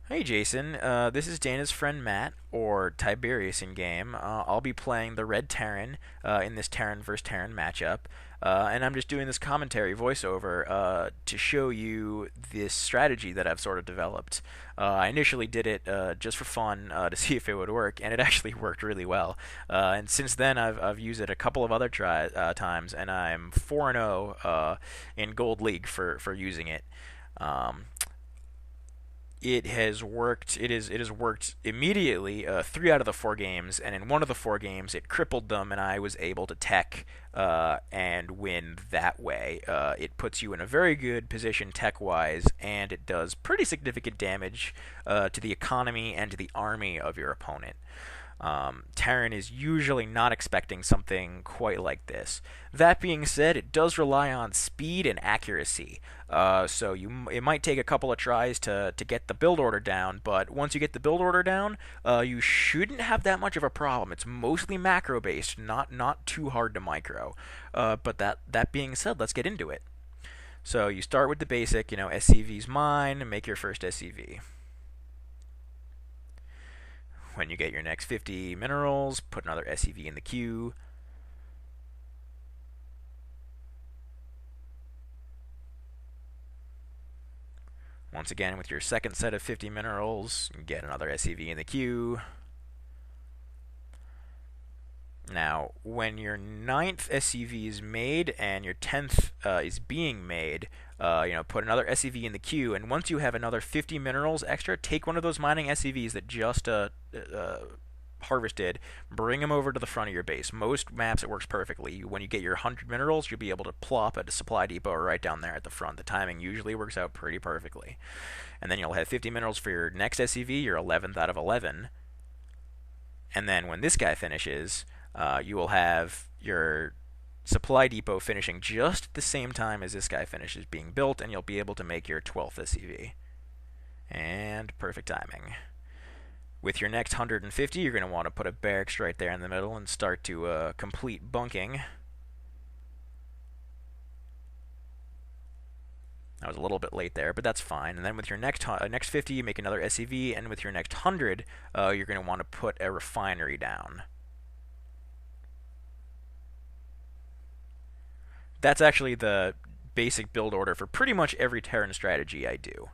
Hey Jason, this is Dana's friend Matt, or Tiberius in game. I'll be playing the Red Terran in this Terran vs. Terran matchup, and I'm just doing this commentary voiceover to show you this strategy that I've sort of developed. I initially did it just for fun to see if it would work, and it actually worked really well. And since then, I've used it a couple of other times, and I'm 4-0 in Gold League for using it. Um, it has worked. It has worked immediately. 3 out of the 4 games, and in one of the 4 games, it crippled them, and I was able to tech and win that way. It puts you in a very good position tech-wise, and it does pretty significant damage to the economy and to the army of your opponent. Terran is usually not expecting something quite like this. That being said, it does rely on speed and accuracy. So it might take a couple of tries to get the build order down, but once you get the build order down, you shouldn't have that much of a problem. It's mostly macro based, not too hard to micro. But that being said, let's get into it. So you start with the basic, SCV's mine, make your first SCV. When you get your next 50 minerals, put another SCV in the queue. Once again, with your second set of 50 minerals, get another SCV in the queue. Now, when your ninth SCV is made and your 10th is being made, put another SCV in the queue. And once you have another 50 minerals extra, take one of those mining SCVs that just harvested, bring them over to the front of your base. Most maps it works perfectly. When you get your 100 minerals, you'll be able to plop at a supply depot right down there at the front. The timing usually works out pretty perfectly. And then you'll have 50 minerals for your next SCV, your 11th out of 11. And then when this guy finishes, you will have your supply depot finishing just at the same time as this guy finishes being built, and you'll be able to make your 12th SCV. And perfect timing. With your next 150, you're going to want to put a barracks right there in the middle and start to complete bunking. I was a little bit late there, but that's fine. And then with your next 50, you make another SCV, and with your next 100, you're going to want to put a refinery down. That's actually the basic build order for pretty much every Terran strategy I do.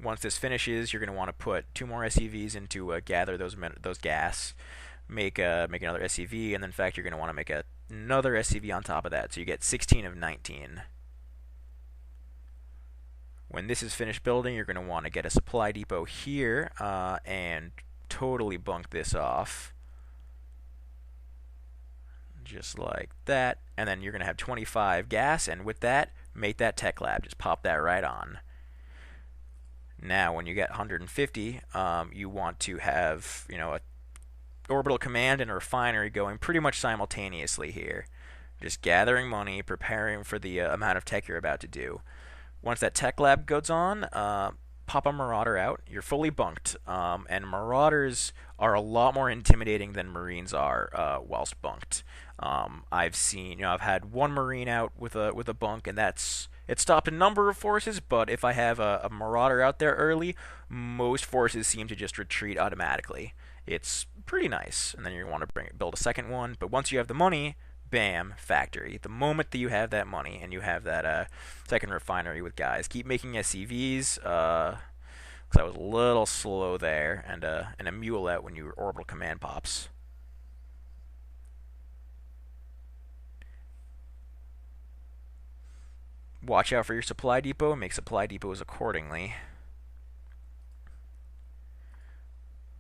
Once this finishes, you're going to want to put 2 more SCVs into gather those gas, make another SCV, and then in fact you're going to want to make another SCV on top of that, so you get 16 of 19. When this is finished building, you're going to want to get a supply depot here and totally bunk this off. Just like that. And then you're going to have 25 gas, and with that, make that tech lab. Just pop that right on. Now, when you get 150, you want to have, a orbital command and a refinery going pretty much simultaneously here. Just gathering money, preparing for the amount of tech you're about to do. Once that tech lab goes on, pop a marauder out. You're fully bunked, and marauders are a lot more intimidating than marines are whilst bunked. I've had one marine out with a bunk, and it stopped a number of forces. But if I have a marauder out there early, most forces seem to just retreat automatically. It's pretty nice, and then you want to build a second one. But once you have the money, bam, factory. The moment that you have that money and you have that second refinery with guys, keep making SCVs. Because I was a little slow there, and a mule out when your orbital command pops. Watch out for your supply depot and make supply depots accordingly.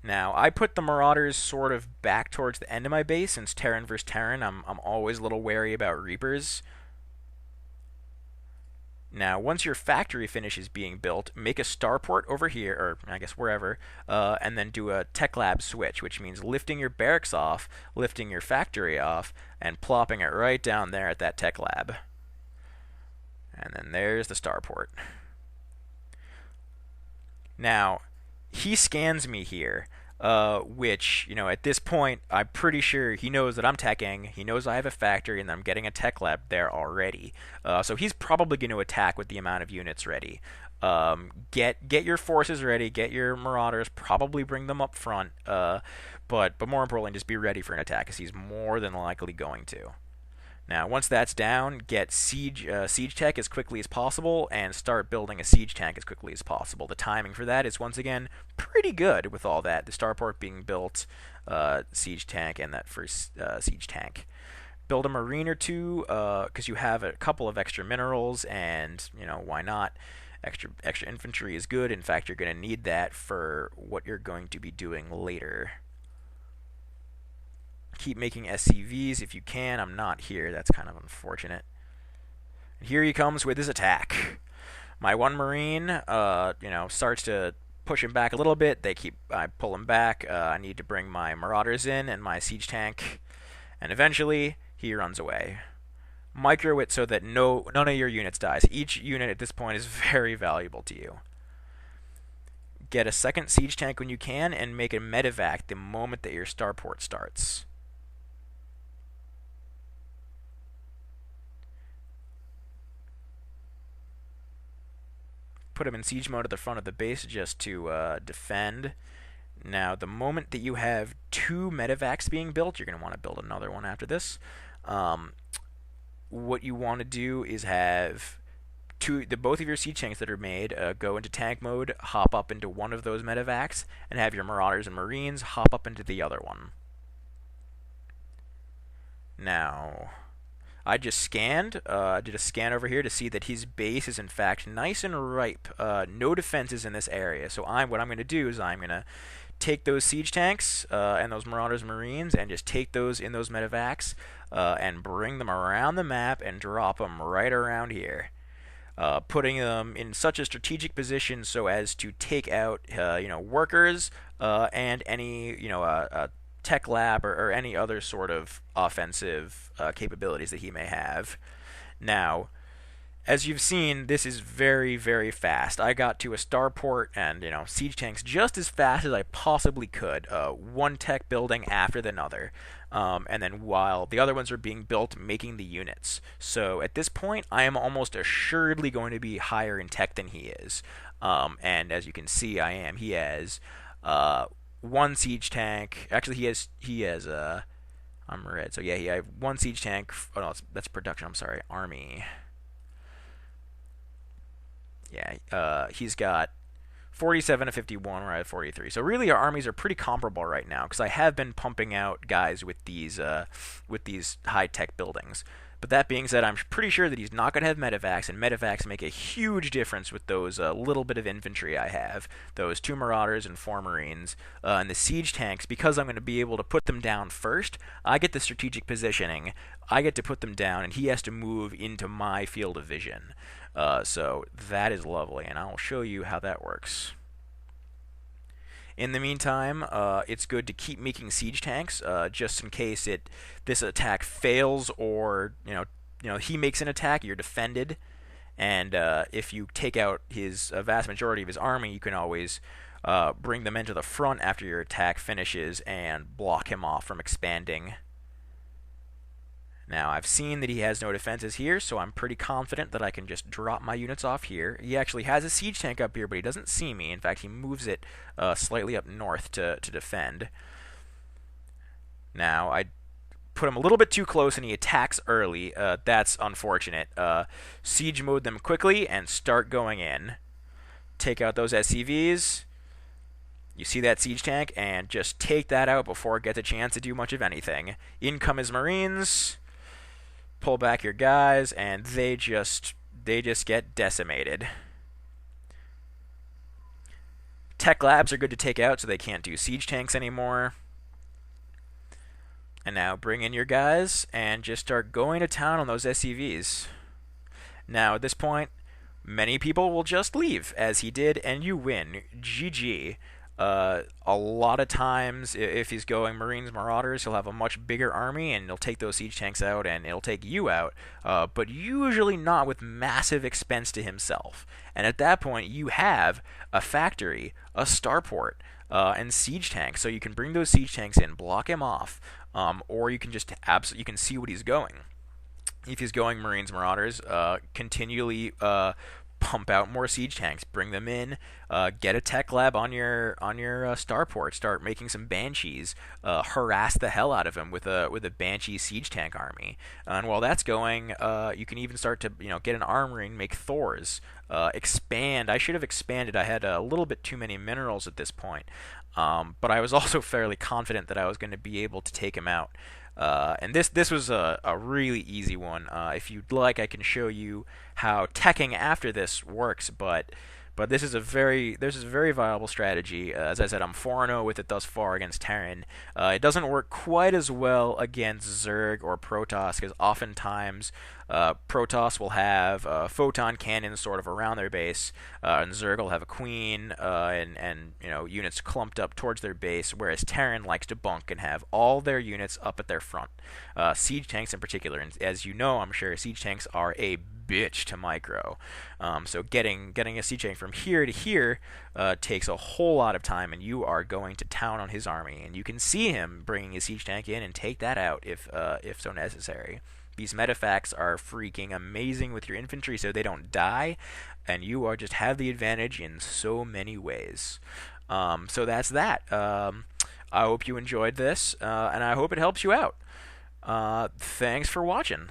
Now, I put the Marauders sort of back towards the end of my base, since Terran versus Terran, I'm always a little wary about Reapers. Now, once your factory finishes being built, make a starport over here, or I guess wherever, and then do a tech lab switch, which means lifting your barracks off, lifting your factory off, and plopping it right down there at that tech lab. And then there's the starport. Now, he scans me here. which, at this point, I'm pretty sure he knows that I'm teching. He knows I have a factory and I'm getting a tech lab there already. So he's probably going to attack with the amount of units ready. Get your forces ready. Get your marauders. Probably bring them up front. But more importantly, just be ready for an attack, because he's more than likely going to. Now, once that's down, get siege tech as quickly as possible and start building a siege tank as quickly as possible. The timing for that is, once again, pretty good with all that. The starport being built, siege tank, and that first siege tank. Build a marine or two, because you have a couple of extra minerals, and, why not? Extra infantry is good. In fact, you're going to need that for what you're going to be doing later. Keep making SCVs if you can. I'm not here. That's kind of unfortunate. And here he comes with his attack. My one Marine, starts to push him back a little bit. I pull him back. I need to bring my Marauders in and my siege tank. And eventually, he runs away. Micro it so that none of your units dies. Each unit at this point is very valuable to you. Get a second siege tank when you can, and make a medevac the moment that your starport starts. Put them in siege mode at the front of the base just to defend. Now, the moment that you have 2 medevacs being built, you're going to want to build another one after this. What you want to do is have both of your siege tanks that are made go into tank mode, hop up into one of those medevacs, and have your Marauders and Marines hop up into the other one. Now, I just scanned, did a scan over here to see that his base is in fact nice and ripe. No defenses in this area. So what I'm going to do is I'm going to take those siege tanks and those Marauders and Marines and just take those in those medevacs and bring them around the map and drop them right around here. Putting them in such a strategic position so as to take out, workers and any, tech lab or any other sort of offensive capabilities that he may have. Now, as you've seen, this is very, very fast. I got to a starport and, siege tanks just as fast as I possibly could. One tech building after another. And then while the other ones are being built, making the units. So at this point, I am almost assuredly going to be higher in tech than he is. And as you can see, I am. He has 1 siege tank. Actually, he has I'm red. So yeah, he have 1 siege tank. Oh no, that's production. I'm sorry, army. Yeah, he's got 47 to 51, where I have 43. So really, our armies are pretty comparable right now, because I have been pumping out guys with these high-tech buildings. But that being said, I'm pretty sure that he's not going to have medevacs, and medevacs make a huge difference with those little bit of infantry I have. Those 2 Marauders and 4 Marines. And the siege tanks, because I'm going to be able to put them down first, I get the strategic positioning. I get to put them down, and he has to move into my field of vision. So that is lovely, and I'll show you how that works. In the meantime, it's good to keep making siege tanks, just in case this attack fails, or he makes an attack, you're defended, and if you take out a vast majority of his army, you can always bring them into the front after your attack finishes and block him off from expanding. Now, I've seen that he has no defenses here, so I'm pretty confident that I can just drop my units off here. He actually has a siege tank up here, but he doesn't see me. In fact, he moves it slightly up north to defend. Now, I put him a little bit too close, and he attacks early. That's unfortunate. Siege mode them quickly and start going in. Take out those SCVs. You see that siege tank, and just take that out before it gets a chance to do much of anything. In come his Marines. Pull back your guys, and they just get decimated. Tech labs are good to take out so they can't do siege tanks anymore. And now bring in your guys and just start going to town on those SCVs. Now at this point, many people will just leave, as he did, and you win. GG. A lot of times, if he's going Marines Marauders, he'll have a much bigger army and he'll take those siege tanks out and it'll take you out, but usually not with massive expense to himself. And at that point, you have a factory, a starport, and siege tanks, so you can bring those siege tanks in, block him off, or you can just you can see what he's going. If he's going Marines Marauders, continually pump out more siege tanks, bring them in, get a tech lab on your starport, start making some banshees, harass the hell out of him with a banshee siege tank army. And while that's going, you can even start to get an armory and make Thors. Expand. I should have expanded. I had a little bit too many minerals at this point, but I was also fairly confident that I was going to be able to take him out. And this was a really easy one. If you'd like, I can show you how teching after this works, but this is a very viable strategy. As I said, I'm 4-0 with it thus far against Terran. It doesn't work quite as well against Zerg or Protoss, because oftentimes Protoss will have photon cannons sort of around their base, and Zerg will have a queen and units clumped up towards their base, whereas Terran likes to bunk and have all their units up at their front. Siege tanks in particular, and as you know, I'm sure siege tanks are a bitch to micro. So getting a siege tank from here to here takes a whole lot of time, and you are going to town on his army, and you can see him bringing his siege tank in and take that out if so necessary. These metafacts are freaking amazing with your infantry, so they don't die, and you are just have the advantage in so many ways. So that's that. I hope you enjoyed this, and I hope it helps you out. Thanks for watching.